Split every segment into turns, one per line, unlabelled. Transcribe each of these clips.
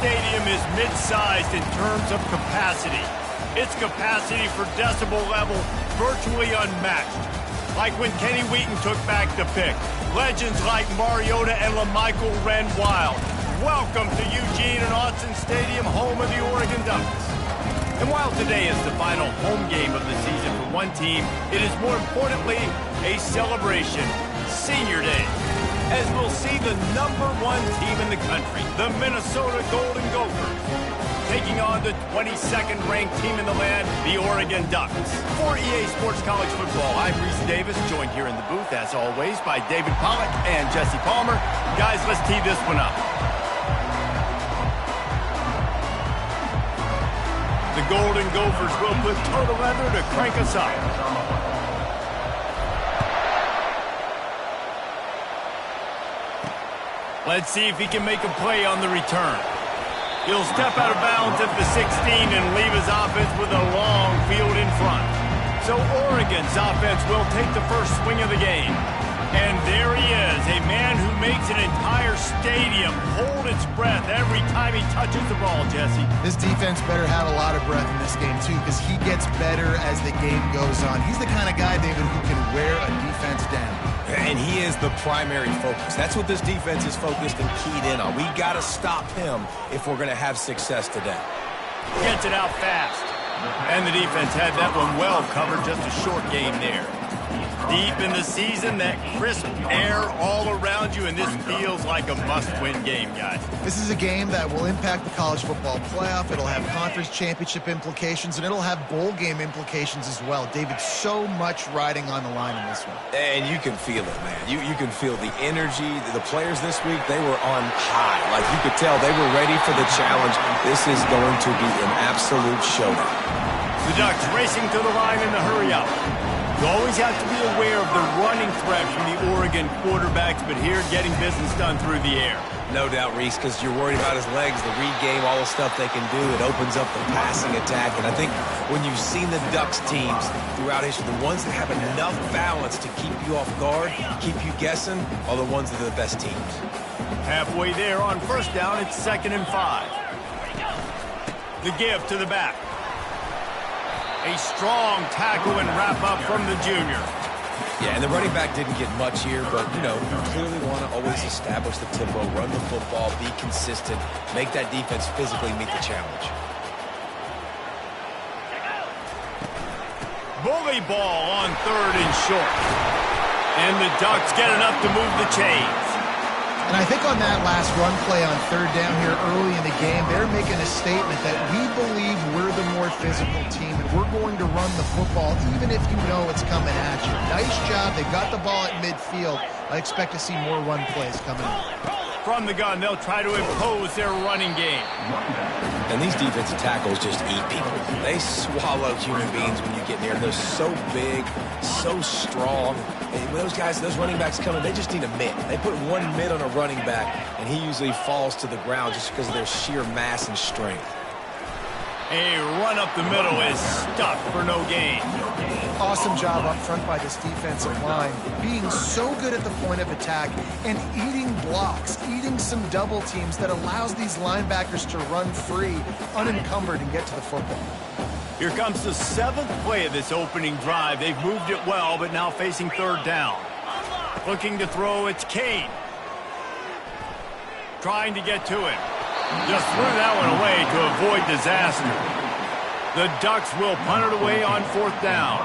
stadium is mid-sized in terms of capacity. Its capacity for decibel level virtually unmatched. Like when Kenny Wheaton took back the pick. Legends like Mariota and LaMichael ran wild. Welcome to Eugene and Autzen Stadium, home of the Oregon Ducks. And while today is the final home game of the season for one team, it is more importantly a celebration, Senior Day, as we'll see the #1 team in the country, the Minnesota Golden Gophers, taking on the 22nd ranked team in the land, the Oregon Ducks. For EA Sports College Football, I'm Reese Davis, joined here in the booth, as always, by David Pollack and Jesse Palmer. Guys, let's tee this one up. The Golden Gophers will put toe to leather to crank us up. Let's see if he can make a play on the return. He'll step out of bounds at the 16 and leave his offense with a long field in front. So Oregon's offense will take the first swing of the game. And there he is, a man who makes an entire stadium hold its breath every time he touches the ball, Jesse.
This defense better have a lot of breath in this game, too, because he gets better as the game goes on. He's the kind of guy, David, who can wear a defense down.
And he is the primary focus. That's what this defense is focused and keyed in on. We got to stop him if we're going to have success today.
Gets it out fast. And the defense had that one well covered, just a short game there. Deep in the season, that crisp air all around you, and this feels like a must-win game, guys.
This is a game that will impact the college football playoff. It'll have conference championship implications, and it'll have bowl game implications as well. David, so much riding on the line in this one.
And you can feel it, man. You can feel the energy. The players this week, they were on high. Like you could tell, they were ready for the challenge. This is going to be an absolute showdown.
The Ducks racing to the line in the hurry-up. You always have to be aware of the running threat from the Oregon quarterbacks, but here getting business done through the air.
No doubt, Reese, because you're worried about his legs, the read game, all the stuff they can do. It opens up the passing attack. And I think when you've seen the Ducks teams throughout history, the ones that have enough balance to keep you off guard, keep you guessing, are the ones that are the best teams.
Halfway there on first down, it's 2nd and 5. The give to the back. A strong tackle and wrap-up from the junior.
Yeah, and the running back didn't get much here, but, you clearly want to always establish the tempo, run the football, be consistent, make that defense physically meet the challenge.
Bully ball on 3rd and short. And the Ducks get enough to move the chains.
And I think on that last run play on 3rd down here early in the game, they're making a statement that we believe we're the more physical team, and we're going to run the football even if you know it's coming at you. Nice job. They got the ball at midfield. I expect to see more run plays coming up.
From the gun, they'll try to impose their running game.
And these defensive tackles just eat people. They swallow human beings when you get near. They're so big, so strong. And when those guys, those running backs come in, they just need a mitt. They put one mitt on a running back, and he usually falls to the ground just because of their sheer mass and strength.
A run up the middle is stuck for no gain.
Awesome job up front by this defensive line, being so good at the point of attack and eating blocks, eating some double teams that allows these linebackers to run free, unencumbered, and get to the football.
Here comes the 7th play of this opening drive. They've moved it well, but now facing 3rd down. Looking to throw, it's Kane. Trying to get to it. Just threw that one away to avoid disaster. The Ducks will punt it away on 4th down.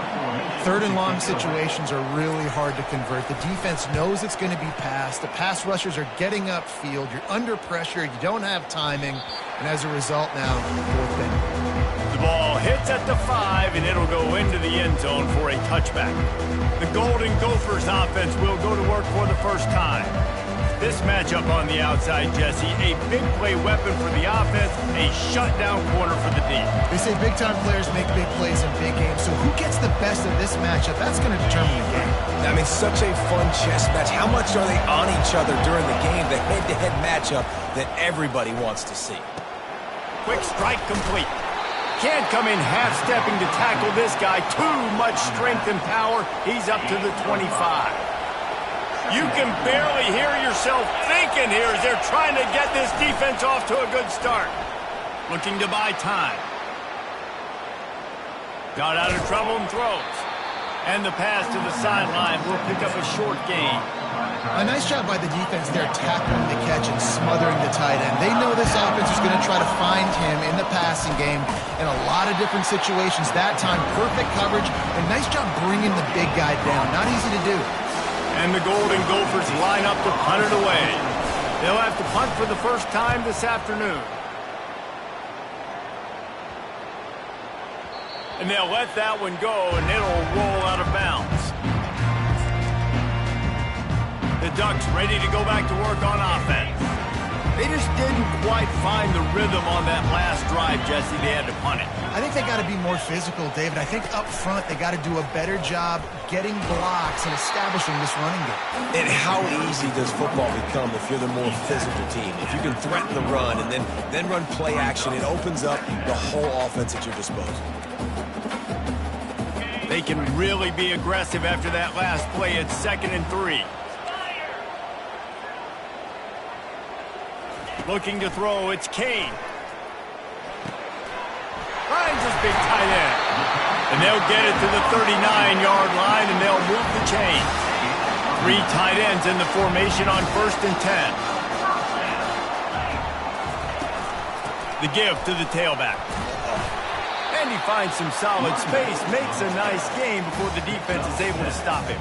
3rd and long situations are really hard to convert. The defense knows it's going to be passed. The pass rushers are getting upfield. You're under pressure. You don't have timing. And as a result now, 4th down.
The ball hits at the 5, and it'll go into the end zone for a touchback. The Golden Gophers offense will go to work for the first time. This matchup on the outside, Jesse, a big play weapon for the offense, a shutdown corner for the D.
They say big-time players make big plays in big games, so who gets the best of this matchup? That's going to determine the game.
I mean, such a fun chess match. How much are they on each other during the game, the head-to-head matchup that everybody wants to see?
Quick strike complete. Can't come in half-stepping to tackle this guy. Too much strength and power. He's up to the 25. You can barely hear yourself thinking here as they're trying to get this defense off to a good start. Looking to buy time. Got out of trouble and throws. And the pass to the sideline will pick up a short gain.
A nice job by the defense there, tackling the catch and smothering the tight end. They know this offense is going to try to find him in the passing game in a lot of different situations. That time, perfect coverage, and nice job bringing the big guy down. Not easy to do.
And the Golden Gophers line up to punt it away. They'll have to punt for the first time this afternoon. And they'll let that one go, and it'll roll out of bounds. The Ducks ready to go back to work on offense. They just didn't quite find the rhythm on that last drive, Jesse. They had to punt it.
I think they got to be more physical, David. I think up front they got to do a better job getting blocks and establishing this running game.
And how easy does football become if you're the more physical team? If you can threaten the run and then run play action, it opens up the whole offense at your disposal.
They can really be aggressive after that last play. It's 2nd and 3. Looking to throw, it's Kane. Finds his big tight end. And they'll get it to the 39-yard line, and they'll move the chain. 3 tight ends in the formation on 1st and 10. The give to the tailback. And he finds some solid space, makes a nice game before the defense is able to stop him.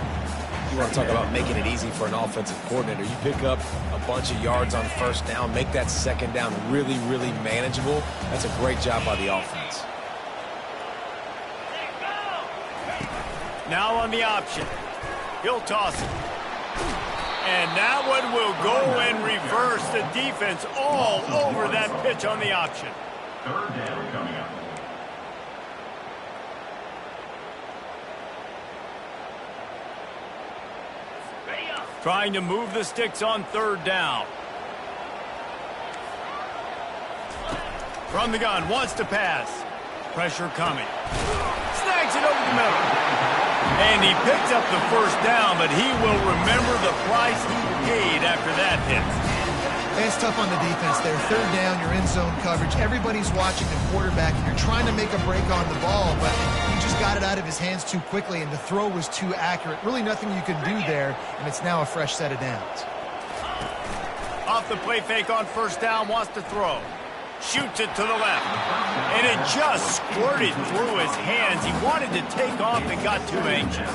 You want to talk about making it easy for an offensive coordinator. You pick up a bunch of yards on 1st down, make that 2nd down really, really manageable. That's a great job by the offense.
Now on the option. He'll toss it. And that one will go and reverse the defense all over that pitch on the option.
3rd down coming up.
Trying to move the sticks on 3rd down. From the gun, wants to pass. Pressure coming. Snags it over the middle. And he picks up the 1st down, but he will remember the price he paid after that hit.
It's tough on the defense there. 3rd down, you're in zone coverage. Everybody's watching the quarterback, and you're trying to make a break on the ball, but he just got it out of his hands too quickly, and the throw was too accurate. Really nothing you can do there, and it's now a fresh set of downs.
Off the play fake on 1st down, wants to throw. Shoots it to the left. And it just squirted through his hands. He wanted to take off and got too anxious.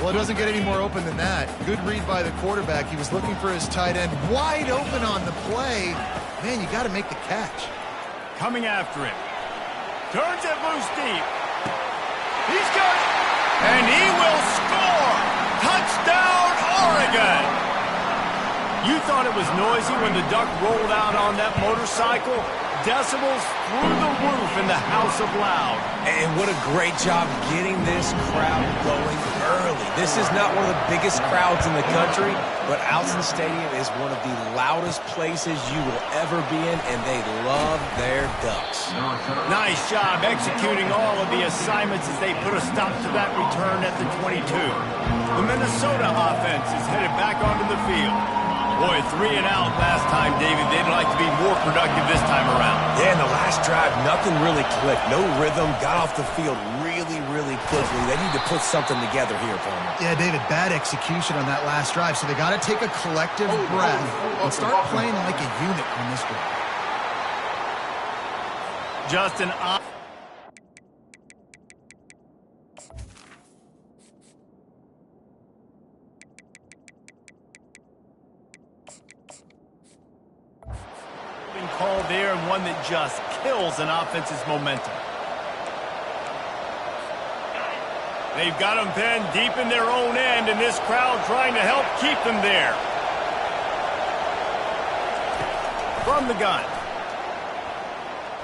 Well, it doesn't get any more open than that. Good read by the quarterback. He was looking for his tight end wide open on the play. Man, you got to make the catch.
Coming after him. Turns it loose deep. He's got it. And he will score. Touchdown, Oregon. You thought it was noisy when the Duck rolled out on that motorcycle? Decibels through the roof in the House of Loud.
And what a great job getting this crowd going early. This is not one of the biggest crowds in the country, but Alton Stadium is one of the loudest places you will ever be in, and they love their Ducks.
Nice job executing all of the assignments as they put a stop to that return at the 22. The Minnesota offense is headed back onto the field. Boy, 3 and out last time, David. They'd like to be more productive this time around.
Yeah, in the last drive, nothing really clicked. No rhythm, got off the field really, really quickly. They need to put something together here, Palmer.
Yeah, David, bad execution on that last drive, so they got to take a collective breath and start playing like a unit on this drive.
Justin, call there, and one that just kills an offense's momentum. They've got them pinned deep in their own end, and this crowd trying to help keep them there. From the gun.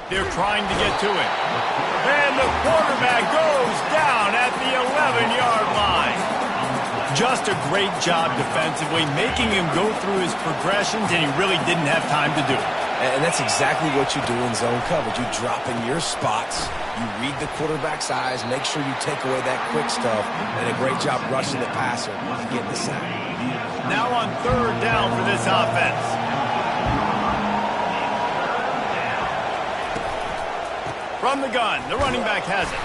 They're trying to get to it. And the quarterback goes down at the 11-yard line. Just a great job defensively, making him go through his progressions, and he really didn't have time to do it.
And that's exactly what you do in zone coverage. You drop in your spots, you read the quarterback's eyes, make sure you take away that quick stuff, and a great job rushing the passer and getting the sack.
Now on third down for this offense. From the gun, the running back has it.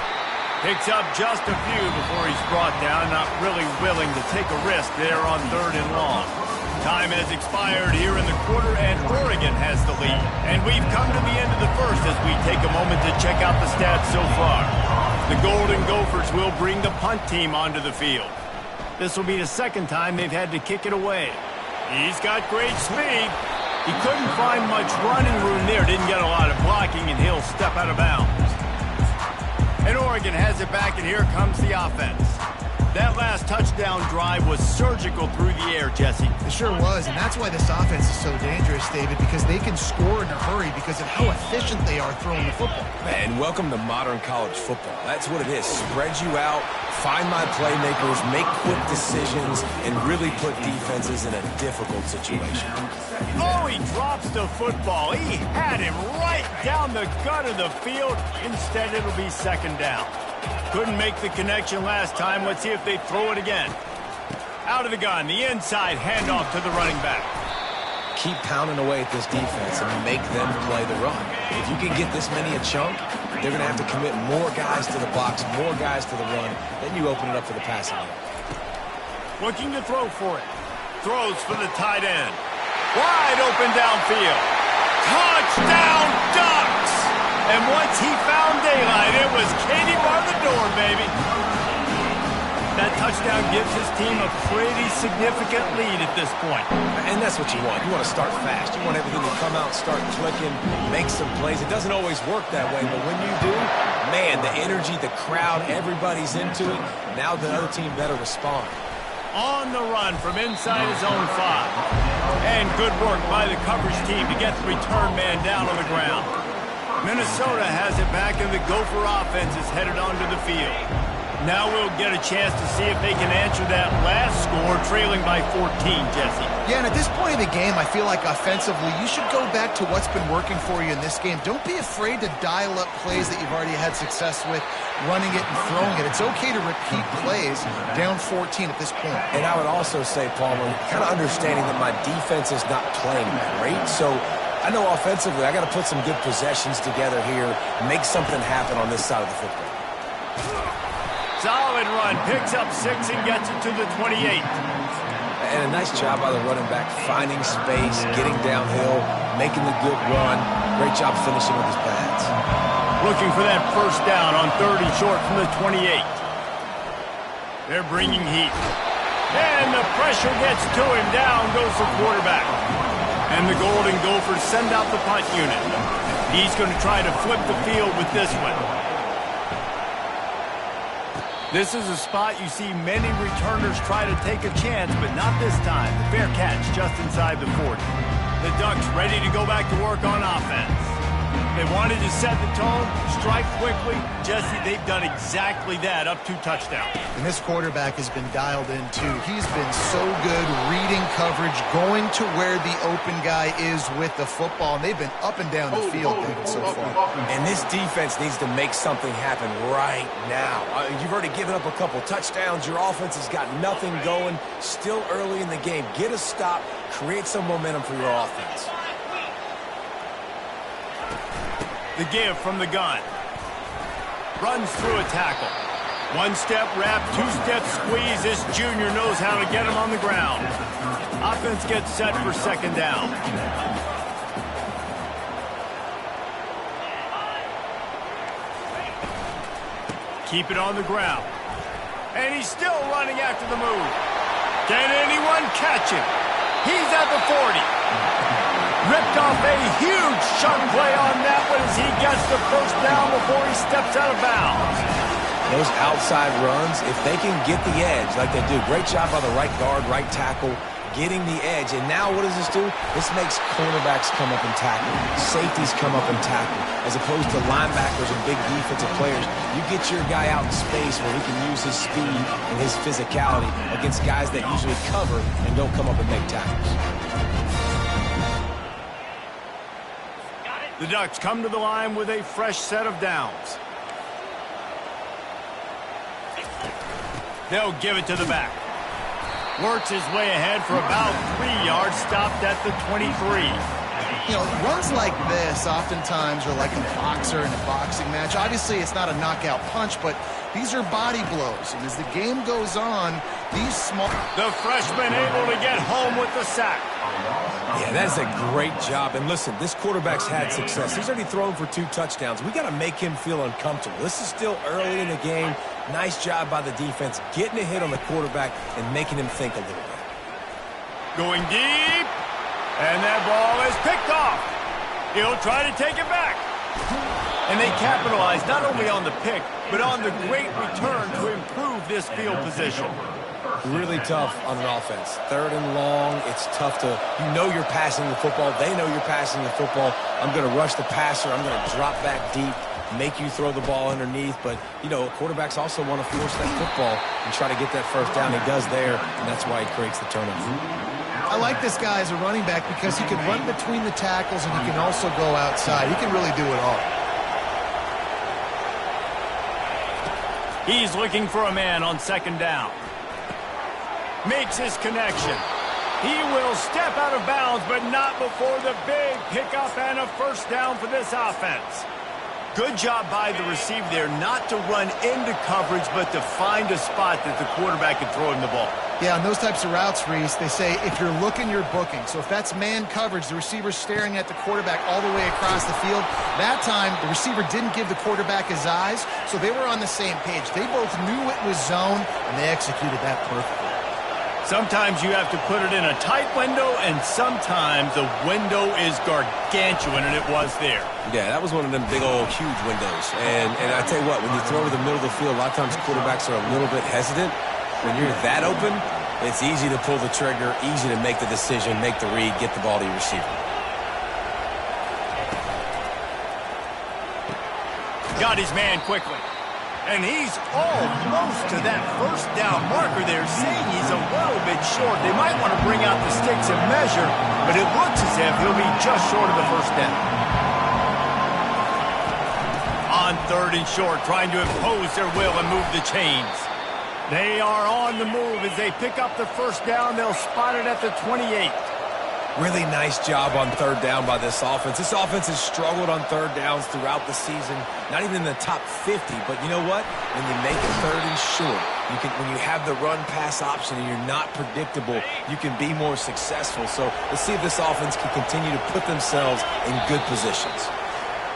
Picks up just a few before he's brought down, not really willing to take a risk there on third and long. Time has expired here in the quarter, and Oregon has the lead. And we've come to the end of the first as we take a moment to check out the stats so far. The Golden Gophers will bring the punt team onto the field. This will be the second time they've had to kick it away. He's got great speed. He couldn't find much running room there, didn't get a lot of blocking, and he'll step out of bounds. And Oregon has it back, and here comes the offense. That last touchdown drive was surgical through the air, Jesse.
It sure was, and that's why this offense is so dangerous, David, because they can score in a hurry because of how efficient they are throwing the football.
Man, welcome to modern college football. That's what it is. Spread you out, find my playmakers, make quick decisions, and really put defenses in a difficult situation.
Oh, he drops the football. He had him right down the gut of the field. Instead, it'll be second down. Couldn't make the connection last time. Let's see if they throw it again. Out of the gun, the inside handoff to the running back.
Keep pounding away at this defense and make them play the run. If you can get this many a chunk, they're going to have to commit more guys to the box, more guys to the run. Then you open it up for the passing game.
Looking to throw for it. Throws for the tight end. Wide open downfield. Touchdown Ducks! And once he found daylight, it was Katie bar the door, baby. That touchdown gives his team a pretty significant lead at this point.
And that's what you want. You want to start fast. You want everything to come out, start clicking, make some plays. It doesn't always work that way, but when you do, man, the energy, the crowd, everybody's into it. Now the other team better respond.
On the run from inside his own 5. And good work by the coverage team to get the return man down on the ground. Minnesota has it back, and the Gopher offense is headed onto the field. Now we'll get a chance to see if they can answer that last score, trailing by 14, Jesse.
Yeah, and at this point in the game, I feel like offensively, you should go back to what's been working for you in this game. Don't be afraid to dial up plays that you've already had success with, running it and throwing it. It's okay to repeat plays down 14 at this point.
And I would also say, Palmer, kind of understanding that my defense is not playing great, so I know offensively I got to put some good possessions together here, make something happen on this side of the football.
Solid run, picks up 6 and gets it to the 28.
And a nice job by the running back, finding space, getting downhill, making the good run. Great job finishing with his pads.
Looking for that first down on 30 short from the 28. They're bringing heat. And the pressure gets to him. Down goes the quarterback. And the Golden Gophers send out the punt unit. He's going to try to flip the field with this one. This is a spot you see many returners try to take a chance, but not this time. The fair catch just inside the 40. The Ducks ready to go back to work on offense. They wanted to set the tone, strike quickly. Jesse, they've done exactly that, up 2 touchdowns.
And this quarterback has been dialed in, too. He's been so good reading coverage, going to where the open guy is with the football, and they've been up and down the field so far.
And this defense needs to make something happen right now. You've already given up a couple touchdowns. Your offense has got nothing going. Still early in the game. Get a stop. Create some momentum for your offense.
The give from the gun. Runs through a tackle. 1-step wrap, 2-step squeeze. This junior knows how to get him on the ground. Offense gets set for second down. Keep it on the ground. And he's still running after the move. Can anyone catch him? He's at the 40. Ripped off a huge chunk play on that one as he gets the first down before he steps out of bounds.
Those outside runs, if they can get the edge like they do, great job by the right guard, right tackle, getting the edge. And now what does this do? This makes cornerbacks come up and tackle. Safeties come up and tackle. As opposed to linebackers and big defensive players, you get your guy out in space where he can use his speed and his physicality against guys that usually cover and don't come up and make tackles.
The Ducks come to the line with a fresh set of downs. They'll give it to the back. Works his way ahead for about 3 yards, stopped at the 23.
You know, runs like this oftentimes are like a boxer in a boxing match. Obviously, it's not a knockout punch, but these are body blows. And as the game goes on, these small...
The freshman able to get home with the sack.
Yeah, that's a great job. And listen, this quarterback's had success. He's already thrown for 2 touchdowns. We got to make him feel uncomfortable. This is still early in the game. Nice job by the defense, getting a hit on the quarterback and making him think a little bit.
Going deep. And that ball is picked off. He'll try to take it back. And they capitalize not only on the pick, but on the great return to improve this field position.
Really tough on an offense. 3rd and long, it's tough to, you know you're passing the football. They know you're passing the football. I'm going to rush the passer. I'm going to drop back deep, make you throw the ball underneath. But, you know, quarterbacks also want to force that football and try to get that first down. He does there, and that's why he creates the turnover.
I like this guy as a running back because he can run between the tackles and he can also go outside. He can really do it all.
He's looking for a man on 2nd down. Makes his connection. He will step out of bounds, but not before the big pickup and a first down for this offense. Good job by the receiver there not to run into coverage, but to find a spot that the quarterback can throw him the ball.
Yeah, on those types of routes, Reese, they say if you're looking, you're booking. So if that's man coverage, the receiver's staring at the quarterback all the way across the field. That time, the receiver didn't give the quarterback his eyes, so they were on the same page. They both knew it was zone, and they executed that perfectly.
Sometimes you have to put it in a tight window, and sometimes the window is gargantuan, and it was there.
Yeah, that was one of them big old huge windows. And I tell you what, when you throw to the middle of the field, a lot of times quarterbacks are a little bit hesitant. When you're that open, it's easy to pull the trigger, easy to make the decision, make the read, get the ball to your receiver.
Got his man quickly. And he's almost to that first down marker there, saying he's a little bit short. They might want to bring out the sticks and measure, but it looks as if he'll be just short of the first down. On 3rd and short, trying to impose their will and move the chains. They are on the move as they pick up the first down. They'll spot it at the 28.
Really nice job on 3rd down by this offense. This offense has struggled on 3rd downs throughout the season. Not even in the top 50, but you know what? When you make it 3rd and short, when you have the run-pass option and you're not predictable, you can be more successful. So let's see if this offense can continue to put themselves in good positions.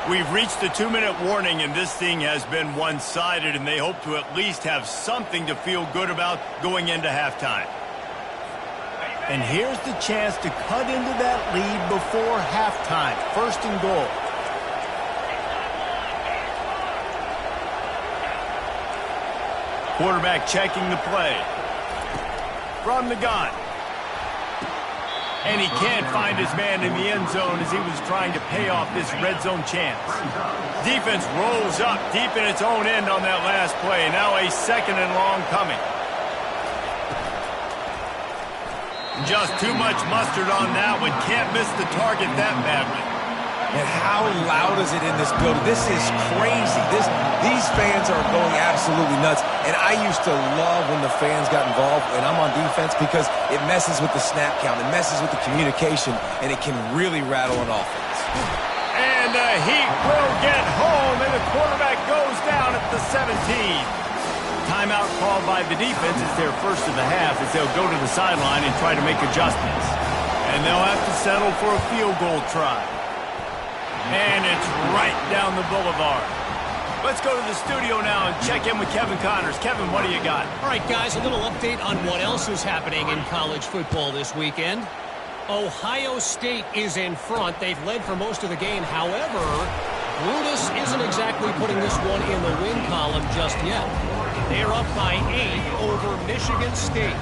We've reached the 2-minute warning, and this thing has been one-sided, and they hope to at least have something to feel good about going into halftime. And here's the chance to cut into that lead before halftime. 1st and goal. Quarterback checking the play. From the gun. And he can't find his man in the end zone as he was trying to pay off this red zone chance. Defense rolls up deep in its own end on that last play. Now a 2nd and long coming. Just too much mustard on that one. Can't miss the target that badly.
And how loud is it in this building? This is crazy. These fans are going absolutely nuts. And I used to love when the fans got involved, and I'm on defense, because it messes with the snap count. It messes with the communication, and it can really rattle an offense.
And the Heat will get home, and the quarterback goes down at the 17. Timeout called by the defense. It's their first of the half as they'll go to the sideline and try to make adjustments. And they'll have to settle for a field goal try. And it's right down the boulevard. Let's go to the studio now and check in with Kevin Connors. Kevin, what do you got?
All right, guys, a little update on what else is happening in college football this weekend. Ohio State is in front. They've led for most of the game. However, Brutus isn't exactly putting this one in the win column just yet. They're up by 8 over Michigan State.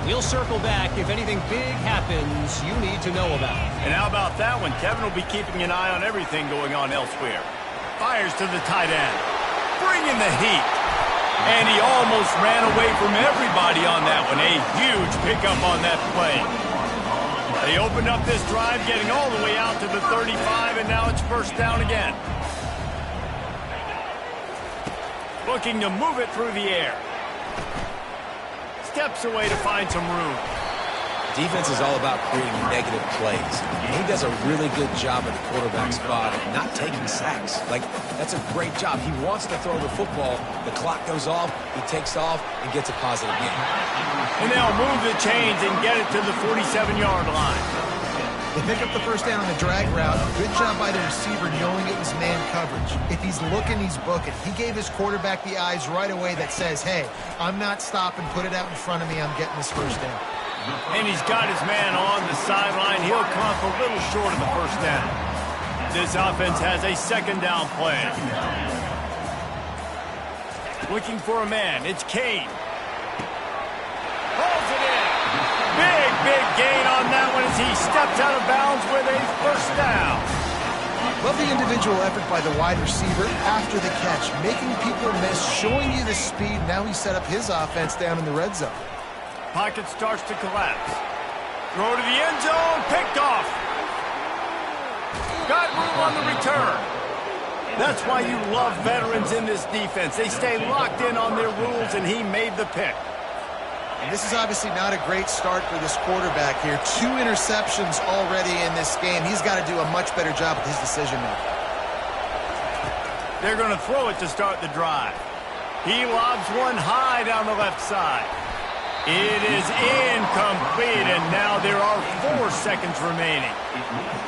We'll circle back if anything big happens you need to know about.
And how about that one? Kevin will be keeping an eye on everything going on elsewhere. Fires to the tight end. Bringing the heat. And he almost ran away from everybody on that one. A huge pickup on that play. They opened up this drive, getting all the way out to the 35, and now it's first down again. Looking to move it through the air. Steps away to find some room.
Defense is all about creating negative plays. He does a really good job at the quarterback spot of not taking sacks. Like, that's a great job. He wants to throw the football. The clock goes off, he takes off, and gets a positive gain.
And they'll move the chains and get it to the 47-yard line.
They pick up the first down on the drag route. Good job by the receiver knowing it was man coverage. If he's looking, he's booking. He gave his quarterback the eyes right away that says, hey, I'm not stopping, put it out in front of me, I'm getting this first down.
And he's got his man on the sideline. He'll come up a little short of the first down. This offense has a second down play. Looking for a man. It's Kane. Holds it in. Big gain on that one as he steps out of bounds with a first down.
Love the individual effort by the wide receiver after the catch, making people miss, showing you the speed. Now he set up his offense down in the red zone.
Pocket starts to collapse. Throw to the end zone. Picked off. Got room on the return. That's why you love veterans in this defense. They stay locked in on their rules, and he made the pick.
And this is obviously not a great start for this quarterback here. 2 interceptions already in this game. He's got to do a much better job with his decision-making.
They're going to throw it to start the drive. He lobs one high down the left side. It is incomplete, and now there are 4 seconds remaining.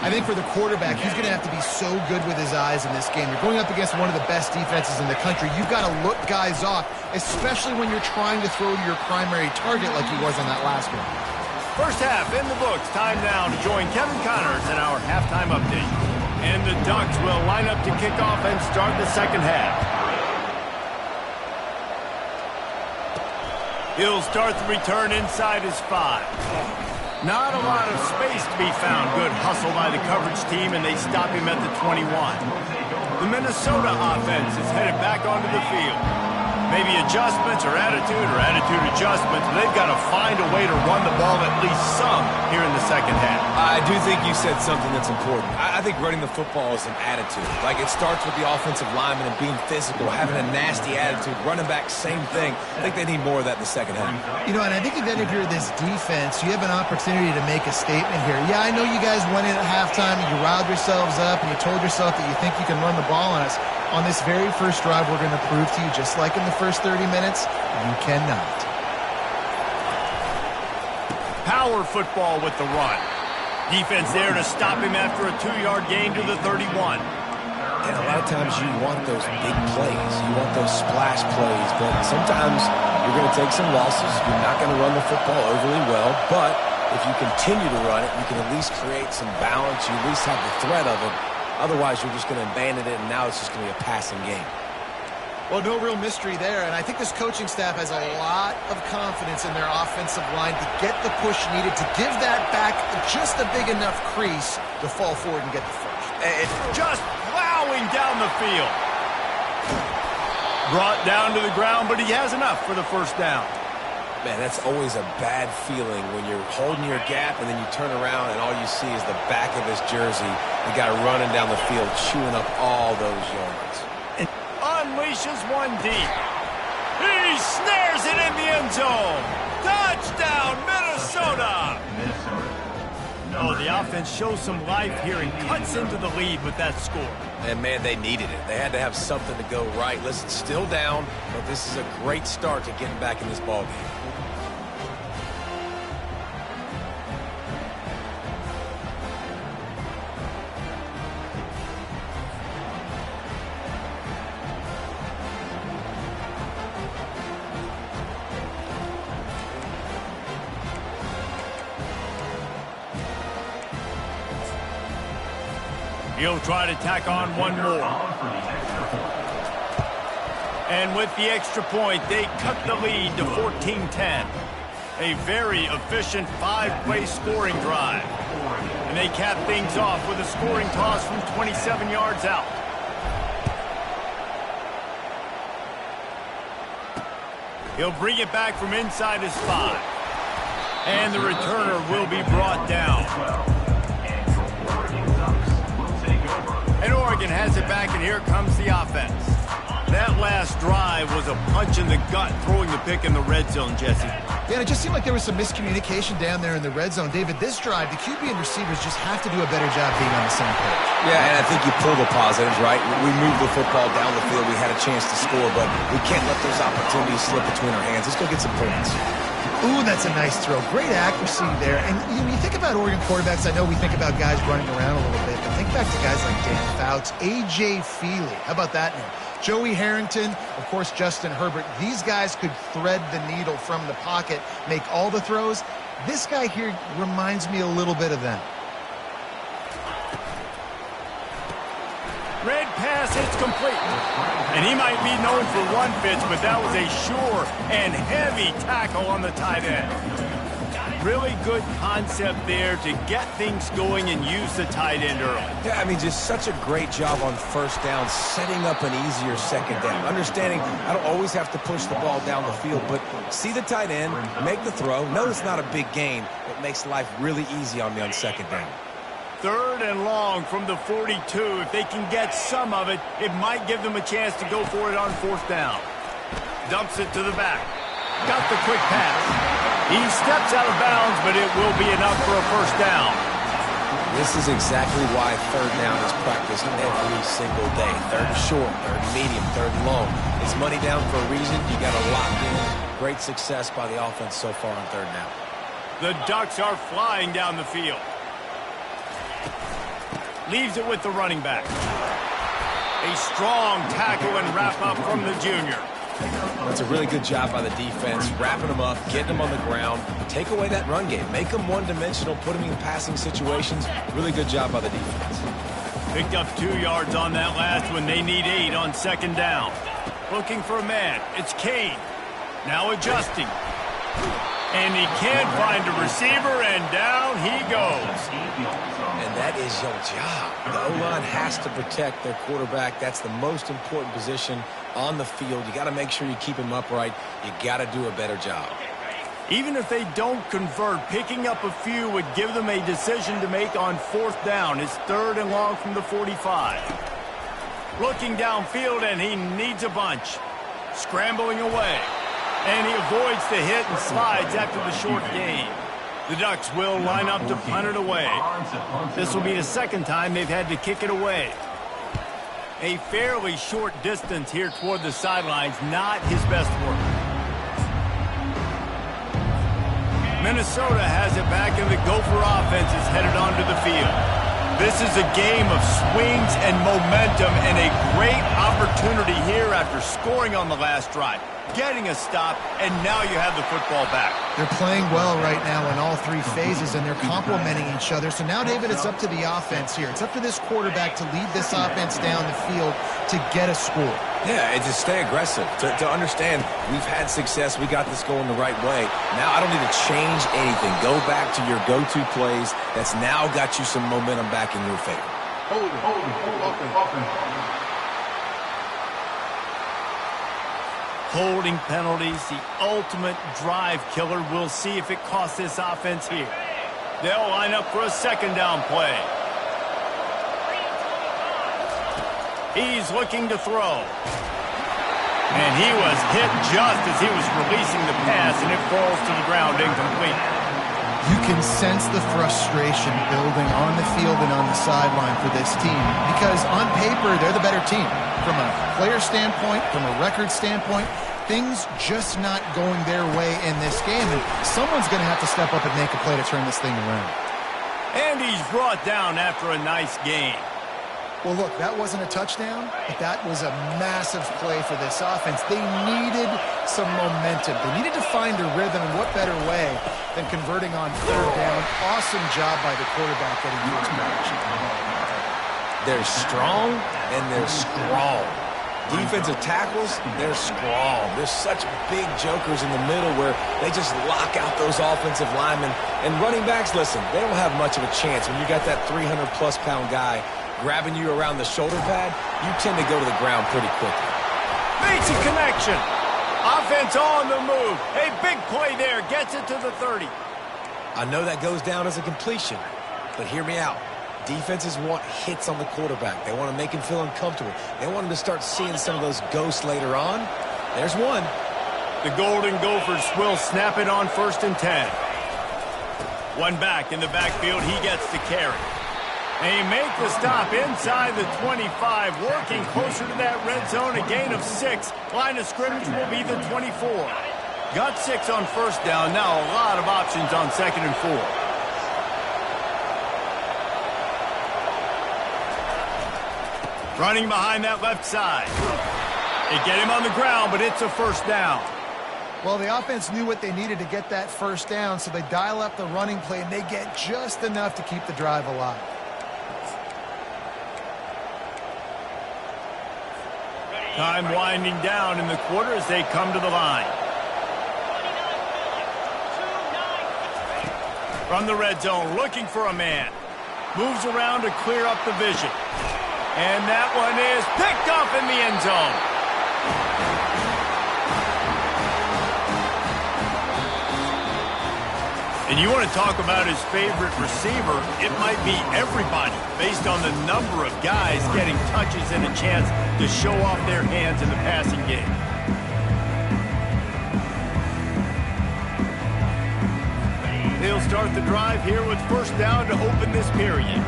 I think for the quarterback, he's going to have to be so good with his eyes in this game. You're going up against one of the best defenses in the country. You've got to look guys off, especially when you're trying to throw to your primary target like he was on that last one.
First half in the books. Time now to join Kevin Connors in our halftime update. And the Ducks will line up to kick off and start the second half. He'll start the return inside his 5. Not a lot of space to be found. Good hustle by the coverage team, and they stop him at the 21. The Minnesota offense is headed back onto the field. Maybe adjustments or attitude adjustments, but they've got to find a way to run the ball at least some here in the second half.
I do think you said something that's important. I think running the football is an attitude. Like, it starts with the offensive lineman and being physical, having a nasty attitude. Running back, same thing. I think they need more of that in the second half.
You know, and I think that if you're this defense, you have an opportunity to make a statement here. Yeah, I know you guys went in at halftime and you riled yourselves up and you told yourself that you think you can run the ball on us. On this very first drive, we're going to prove to you, just like in the first 30 minutes, you cannot.
Power football with the run. Defense there to stop him after a 2-yard gain to the 31.
And a lot of times you want those big plays. You want those splash plays. But sometimes you're going to take some losses. You're not going to run the football overly well. But if you continue to run it, you can at least create some balance. You at least have the threat of it. Otherwise, you're just going to abandon it, and now it's just going to be a passing game.
Well, no real mystery there, and I think this coaching staff has a lot of confidence in their offensive line to get the push needed to give that back just a big enough crease to fall forward and get the first.
It's just plowing down the field. Brought down to the ground, but he has enough for the first down.
Man, that's always a bad feeling when you're holding your gap and then you turn around and all you see is the back of his jersey. The guy running down the field, chewing up all those yards.
And unleashes one deep. He snares it in the end zone. Touchdown, Minnesota! Oh, the offense shows some life here and cuts into the lead with that score.
And, man, they needed it. They had to have something to go right. Listen, still down, but this is a great start to getting back in this ballgame.
He'll try to tack on one more. And with the extra point, they cut the lead to 14-10. A very efficient 5-play scoring drive. And they cap things off with a scoring toss from 27 yards out. He'll bring it back from inside his 5. And the returner will be brought down. And Oregon has it back, and here comes the offense. That last drive was a punch in the gut, throwing the pick in the red zone, Jesse.
Yeah, and it just seemed like there was some miscommunication down there in the red zone. David, this drive, the QB and receivers just have to do a better job being on the same page.
Yeah, and I think you pull the positives, right? We moved the football down the field. We had a chance to score, but we can't let those opportunities slip between our hands. Let's go get some points.
Ooh, that's a nice throw. Great accuracy there. And when you think about Oregon quarterbacks, I know we think about guys running around a little bit, but think back to guys like Dan Fouts, A.J. Feely. How about that name? Joey Harrington, of course, Justin Herbert. These guys could thread the needle from the pocket, make all the throws. This guy here reminds me a little bit of them.
Red pass, it's complete. And he might be known for one pitch, but that was a sure and heavy tackle on the tight end. Really good concept there to get things going and use the tight end early.
Yeah, I mean, just such a great job on first down, setting up an easier second down. Understanding I don't always have to push the ball down the field, but see the tight end, make the throw. No, it's not a big gain. It makes life really easy on me on second down.
3rd and long from the 42. If they can get some of it, it might give them a chance to go for it on 4th down. Dumps it to the back. Got the quick pass. He steps out of bounds, but it will be enough for a first down.
This is exactly why 3rd down is practiced every single day. 3rd and short, 3rd and medium, 3rd and long. It's money down for a reason. You got to lock in. Great success by the offense so far on 3rd down.
The Ducks are flying down the field. Leaves it with the running back. A strong tackle and wrap up from the junior.
That's a really good job by the defense, wrapping them up, getting them on the ground, take away that run game, make them one-dimensional, put them in passing situations. Really good job by the defense.
Picked up 2 yards on that last one. They need 8 on 2nd down. Looking for a man. It's Kane. Now adjusting. And he can't find a receiver, and down he goes.
And that is your job. The O-line has to protect their quarterback. That's the most important position on the field. You got to make sure you keep him upright. You got to do a better job.
Even if they don't convert, picking up a few would give them a decision to make on 4th down. It's 3rd and long from the 45. Looking downfield, and he needs a bunch. Scrambling away. And he avoids the hit and slides after the short gain. The Ducks will line up to punt it away. This will be the 2nd time they've had to kick it away. A fairly short distance here toward the sidelines, not his best work. Minnesota has it back, and the Gopher offense is headed onto the field. This is a game of swings and momentum, and a great opportunity here after scoring on the last drive. Getting a stop, and now you have the football back.
They're playing well right now in all 3 phases, and they're complementing each other. So now, David, it's up to the offense here. It's up to this quarterback to lead this offense down the field to get a score.
Yeah, and to stay aggressive, to understand we've had success, we got this going the right way. Now I don't need to change anything. Go back to your go-to plays. That's now got you some momentum back in your favor.
Hold it.
Holding penalties, the ultimate drive killer. We'll see if it costs this offense here. They'll line up for a 2nd down play. He's looking to throw. And he was hit just as he was releasing the pass, and it falls to the ground incomplete.
You can sense the frustration building on the field and on the sideline for this team because on paper, they're the better team. From a player standpoint, from a record standpoint, things just not going their way in this game. And someone's going to have to step up and make a play to turn this thing around.
And he's brought down after a nice gain.
Well, look, that wasn't a touchdown, but that was a massive play for this offense. They needed some momentum. They needed to find a rhythm, and what better way than converting on 3rd down. Awesome job by the quarterback getting to his position.
They're strong, and they're scrawl. Defensive tackles, they're scrawl. There's such big jokers in the middle where they just lock out those offensive linemen. And running backs, listen, they don't have much of a chance. When you got that 300-plus pound guy grabbing you around the shoulder pad, you tend to go to the ground pretty quickly.
Makes a connection. Offense on the move. A big play there. Gets it to the 30.
I know that goes down as a completion, but hear me out. Defenses want hits on the quarterback. They want to make him feel uncomfortable. They want him to start seeing some of those ghosts later on. There's one.
The Golden Gophers will snap it on 1st and 10. One back in the backfield. He gets the carry. They make the stop inside the 25, working closer to that red zone, a gain of 6. Line of scrimmage will be the 24. Got 6 on 1st down. Now a lot of options on 2nd and 4. Running behind that left side. They get him on the ground, but it's a 1st down.
Well, the offense knew what they needed to get that 1st down, so they dial up the running play, and they get just enough to keep the drive alive.
Time winding down in the quarter as they come to the line. From the red zone, looking for a man. Moves around to clear up the vision. And that one is picked off in the end zone. And you want to talk about his favorite receiver, it might be everybody based on the number of guys getting touches and a chance to show off their hands in the passing game. They'll start the drive here with 1st down to open this period.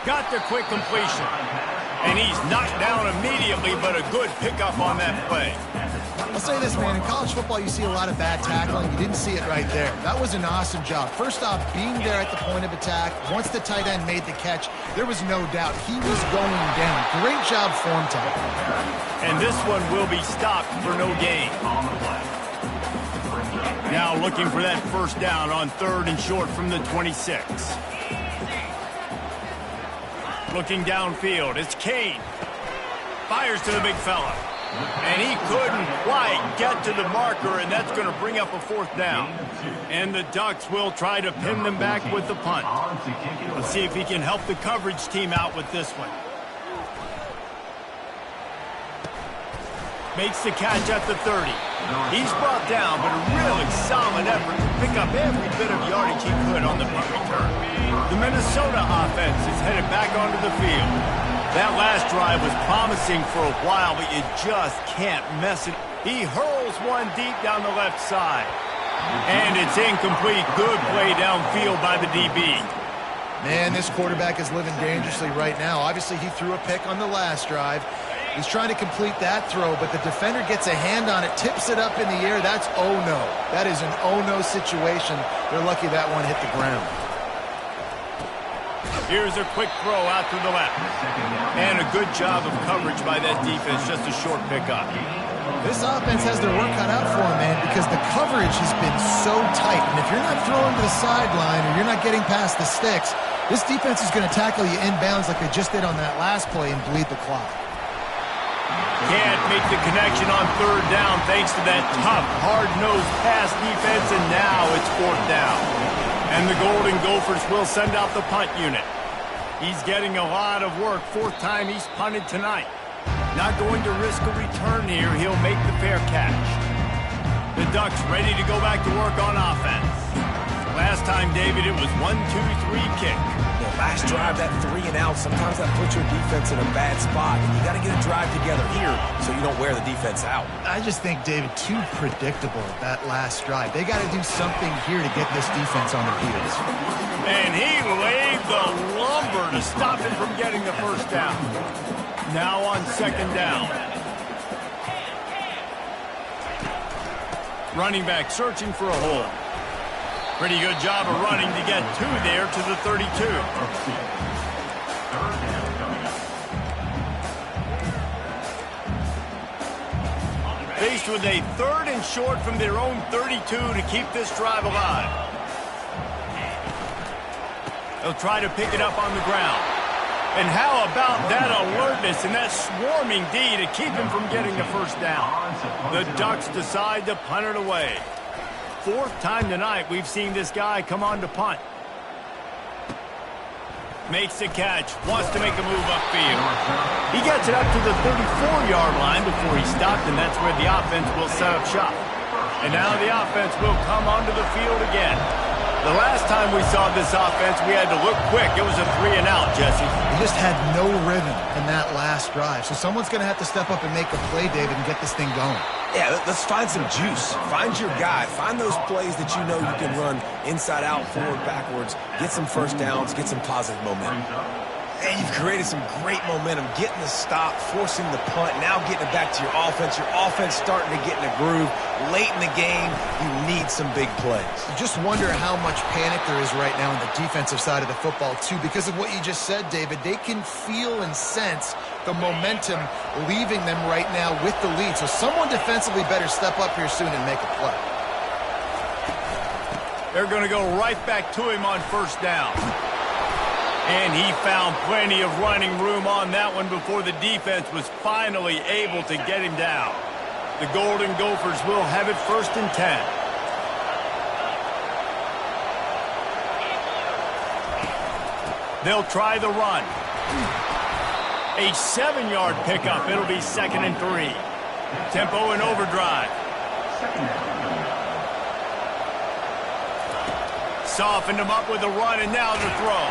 Got the quick completion. And he's knocked down immediately, but a good pickup on that play.
I'll say this, man. In college football, you see a lot of bad tackling. You didn't see it right there. That was an awesome job. First off, being there at the point of attack. Once the tight end made the catch, there was no doubt he was going down. Great job form tackling.
And this one will be stopped for no gain. Now looking for that 1st down on 3rd and short from the 26. Looking downfield, it's Kane. Fires to the big fella. And he couldn't quite get to the marker, and that's going to bring up a 4th down. And the Ducks will try to pin them back with the punt. Let's see if he can help the coverage team out with this one. Makes the catch at the 30. He's brought down, but a really solid effort to pick up every bit of yardage he could on the punt return. The Minnesota offense is headed back onto the field. That last drive was promising for a while, but you just can't mess it. He hurls one deep down the left side. And it's incomplete. Good play downfield by the DB.
Man, this quarterback is living dangerously right now. Obviously, he threw a pick on the last drive. He's trying to complete that throw, but the defender gets a hand on it, tips it up in the air. That's oh-no. That is an oh-no situation. They're lucky that one hit the ground.
Here's a quick throw out to the left. And a good job of coverage by that defense, just a short pickup.
This offense has their work cut out for them, man, because the coverage has been so tight. And if you're not throwing to the sideline or you're not getting past the sticks, this defense is going to tackle you inbounds like they just did on that last play and bleed the clock.
Can't make the connection on 3rd down thanks to that tough, hard-nosed pass defense, and now it's 4th down. And the Golden Gophers will send out the punt unit. He's getting a lot of work. 4th time he's punted tonight. Not going to risk a return here. He'll make the fair catch. The Ducks ready to go back to work on offense. Last time, David, it was 1-2-3 kick.
Yeah, last drive, that 3 and out, sometimes that puts your defense in a bad spot. And you got to get a drive together here so you don't wear the defense out.
I just think, David, too predictable, that last drive. They got to do something here to get this defense on their heels.
And he laid the lumber to stop him from getting the 1st down. Now on 2nd down. Running back searching for a hole. Pretty good job of running to get 2 there to the 32. Faced with a 3rd and short from their own 32 to keep this drive alive. They'll try to pick it up on the ground. And how about that alertness and that swarming D to keep him from getting the 1st down? The Ducks decide to punt it away. 4th time tonight we've seen this guy come on to punt. Makes the catch, wants to make a move upfield. He gets it up to the 34-yard line before he stopped, and that's where the offense will set up shop. And now the offense will come onto the field again. The last time we saw this offense, we had to look quick. It was a 3-and-out, Jesse.
They just had no rhythm in that last drive. So someone's going to have to step up and make a play, David, and get this thing going.
Yeah, let's find some juice. Find your guy. Find those plays that you know you can run inside out, forward, backwards. Get some first downs. Get some positive momentum. And you've created some great momentum, getting the stop, forcing the punt, now getting it back to your offense. Your offense starting to get in a groove. Late in the game, you need some big plays.
You just wonder how much panic there is right now on the defensive side of the football, too, because of what you just said, David. They can feel and sense the momentum leaving them right now with the lead. So someone defensively better step up here soon and make a play.
They're going to go right back to him on first down. And he found plenty of running room on that one before the defense was finally able to get him down. The Golden Gophers will have it 1st and 10. They'll try the run. A 7-yard pickup. It'll be 2nd and 3. Tempo and overdrive. Softened him up with a run, and now the throw.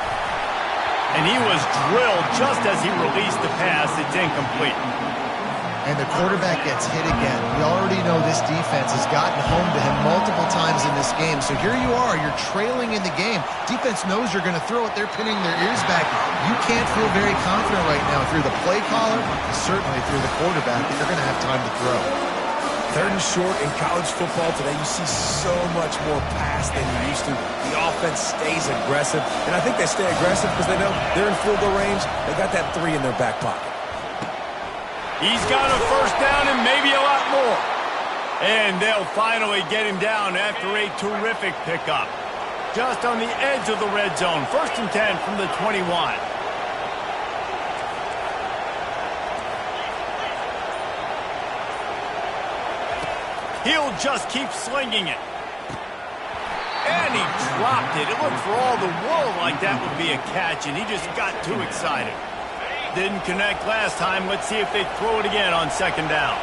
And he was drilled just as he released the pass. It's incomplete.
And the quarterback gets hit again. We already know this defense has gotten home to him multiple times in this game. So here you are. You're trailing in the game. Defense knows you're going to throw it. They're pinning their ears back. You can't feel very confident right now through the play caller, certainly through the quarterback, that you're going to have time to throw.
3rd and short in college football today, you see so much more pass than you used to. The offense stays aggressive, and I think they stay aggressive because they know they're in field goal range. They got that 3 in their back pocket.
He's got a first down and maybe a lot more. And they'll finally get him down after a terrific pickup. Just on the edge of the red zone. 1st and 10 from the 21. He'll just keep slinging it. And he dropped it. It looked for all the world like that would be a catch, and he just got too excited. Didn't connect last time. Let's see if they throw it again on 2nd down.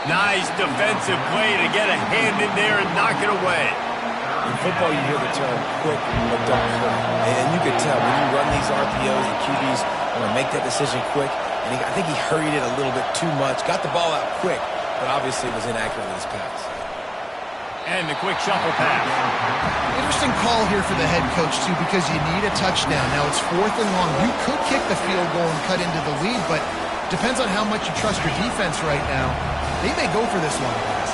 Nice defensive play to get a hand in there and knock it away.
In football, you hear the term quick but don't hurry. And you can tell when you run these RPOs, the QBs want to make that decision quick. And I think he hurried it a little bit too much. Got the ball out quick, but obviously was inaccurate with his pass.
And the quick shuffle pass.
Interesting call here for the head coach, too, because you need a touchdown. Now it's 4th and long. You could kick the field goal and cut into the lead, but depends on how much you trust your defense right now. They may go for this one, guys.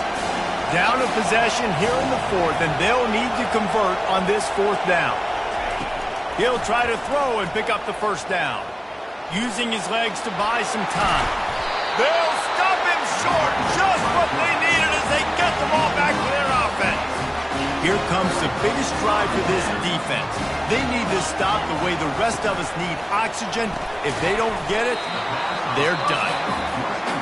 Down a possession here in the 4th, and they'll need to convert on this 4th down. He'll try to throw and pick up the first down, using his legs to buy some time. They'll stop him short, just what they needed as they get the ball back to their offense. Here comes the biggest drive for this defense. They need to stop the way the rest of us need oxygen. If they don't get it, they're done.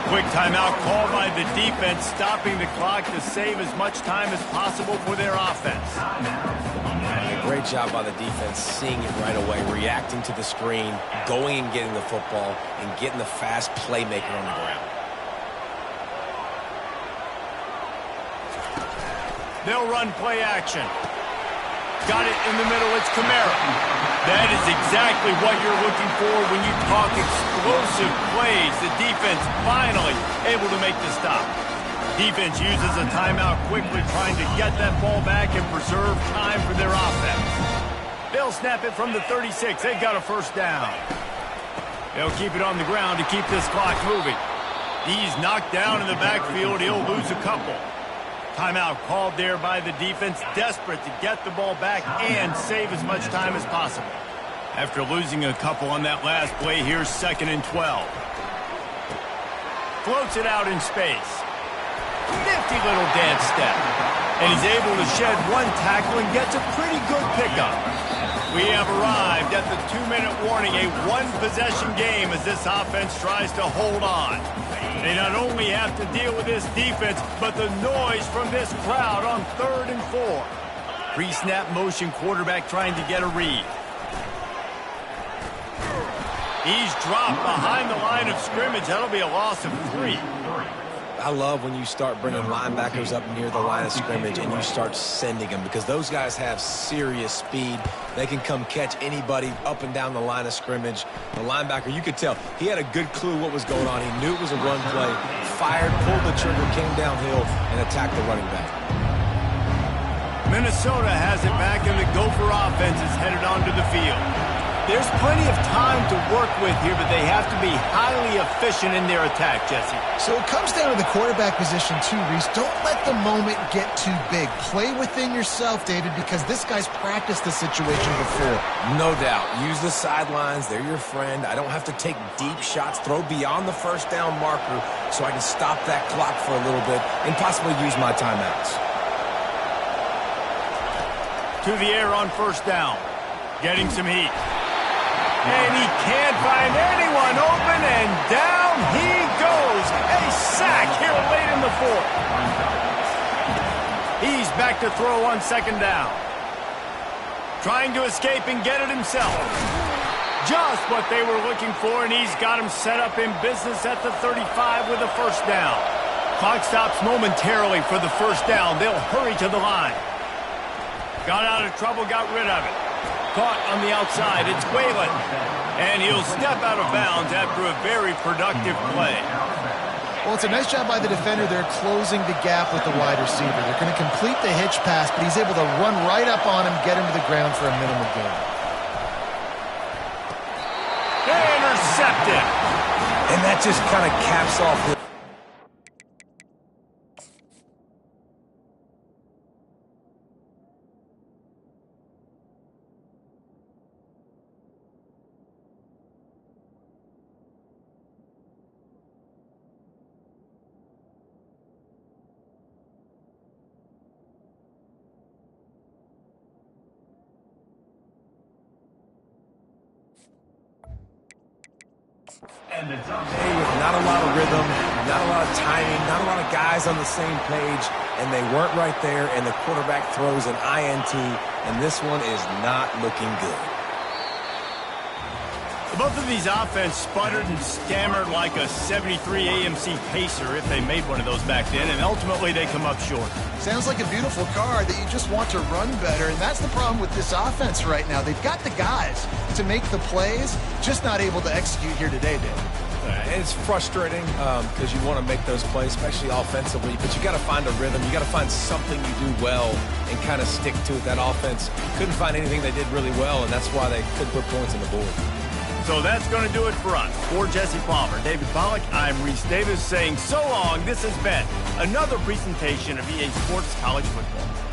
Quick timeout called by the defense, stopping the clock to save as much time as possible for their offense.
A great job by the defense, seeing it right away, reacting to the screen, going and getting the football, and getting the fast playmaker on the ground.
They'll run play action. Got it in the middle. It's Kamara. That is exactly what you're looking for when you talk explosive plays. The defense finally able to make the stop. Defense uses a timeout quickly, trying to get that ball back and preserve time for their offense. They'll snap it from the 36. They've got a first down. They'll keep it on the ground to keep this clock moving. He's knocked down in the backfield. He'll lose a couple. Timeout called there by the defense, desperate to get the ball back and save as much time as possible. After losing a couple on that last play, here's 2nd and 12. Floats it out in space. Nifty little dance step. And he's able to shed one tackle and gets a pretty good pickup. We have arrived at the 2-minute warning, a one-possession game as this offense tries to hold on. They not only have to deal with this defense, but the noise from this crowd on 3rd and 4. Pre-snap motion quarterback trying to get a read. He's dropped behind the line of scrimmage. That'll be a loss of 3.
I love when you start bringing linebackers up near the line of scrimmage and you start sending them, because those guys have serious speed. They can come catch anybody up and down the line of scrimmage. The linebacker, you could tell, he had a good clue what was going on. He knew it was a run play, fired, pulled the trigger, came downhill, and attacked the running back.
Minnesota has it back, and the Gopher offense is headed onto the field. There's plenty of time to work with here, but they have to be highly efficient in their attack, Jesse.
So it comes down to the quarterback position too, Reese. Don't let the moment get too big. Play within yourself, David, because this guy's practiced the situation before.
No doubt. Use the sidelines. They're your friend. I don't have to take deep shots. Throw beyond the first down marker so I can stop that clock for a little bit and possibly use my timeouts.
To the air on first down. Getting some heat. And he can't find anyone open, and down he goes. A sack here late in the 4th. He's back to throw on second down. Trying to escape and get it himself. Just what they were looking for, and he's got him set up in business at the 35 with a first down. Clock stops momentarily for the first down. They'll hurry to the line. Got out of trouble, got rid of it. Caught on the outside, it's Whalen. And he'll step out of bounds after a very productive play.
Well, it's a nice job by the defender. They're closing the gap with the wide receiver. They're going to complete the hitch pass, but he's able to run right up on him, get him to the ground for a minimal gain.
Intercepted.
And that just kind of caps off the... with not a lot of rhythm, not a lot of timing, not a lot of guys on the same page, and they weren't right there, and the quarterback throws an INT, and this one is not looking good.
Both of these offense sputtered and stammered like a 73 AMC Pacer if they made one of those back then, and ultimately they come up short.
Sounds like a beautiful car that you just want to run better, and that's the problem with this offense right now. They've got the guys to make the plays, just not able to execute here today, Dave.
And it's frustrating because you want to make those plays, especially offensively, but you got to find a rhythm. You got to find something you do well and kind of stick to it. That offense couldn't find anything they did really well, and that's why they couldn't put points on the board.
So that's going to do it for us. For Jesse Palmer, David Pollack, I'm Reese Davis saying so long. This has been another presentation of EA Sports College Football.